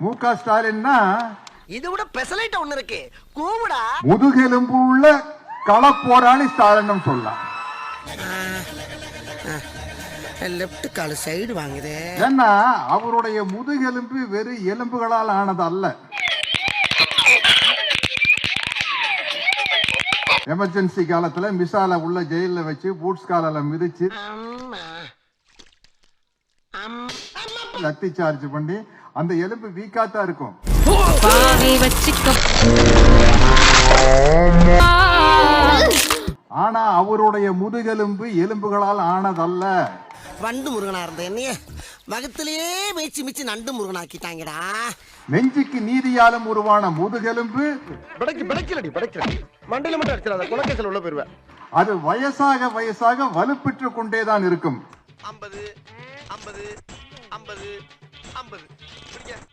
மு.க. ஸ்டாலின்னா இது விட பெசலைட் ஒண்ணு இருக்கு கூவுடா. முதுகெலும்பு உள்ள களப்போராளி ஸ்டாலின் சொல்லலாம். லெப்ட் கால் சைடு வாங்குதே. ஏன்னா அவருடைய முதுகெலும்பு வெறும் எலும்புகளால் ஆனது அல்ல. எமர்ஜென்சி காலத்துல மிசால உள்ள ஜெயில வச்சு பூட்ஸ் காலால மிதிச்சு லத்தி சார்ஜ் பண்ணி அந்த எலும்பு வீக்காத்தான் இருக்கும். ஆனா அவருடைய முதுகெலும்பு எலும்புகளால் ஆனதல்ல. வண்டு முருகனா இருந்த என்னைய வகத்திலேயே மேய்ச்சி மிச்சு நண்டு முருகன் ஆக்கிட்டாங்கடா. நெஞ்சுக்கு நீதியாலும் உருவான முதுகெலும்பு மண்டையில மட்டும் அடிச்சிடாத, குலக்கேசல் உள்ள போயிருவேன். அது வயசாக வயசாக வலுப்பெற்று கொண்டேதான் இருக்கும். 50 50 50 50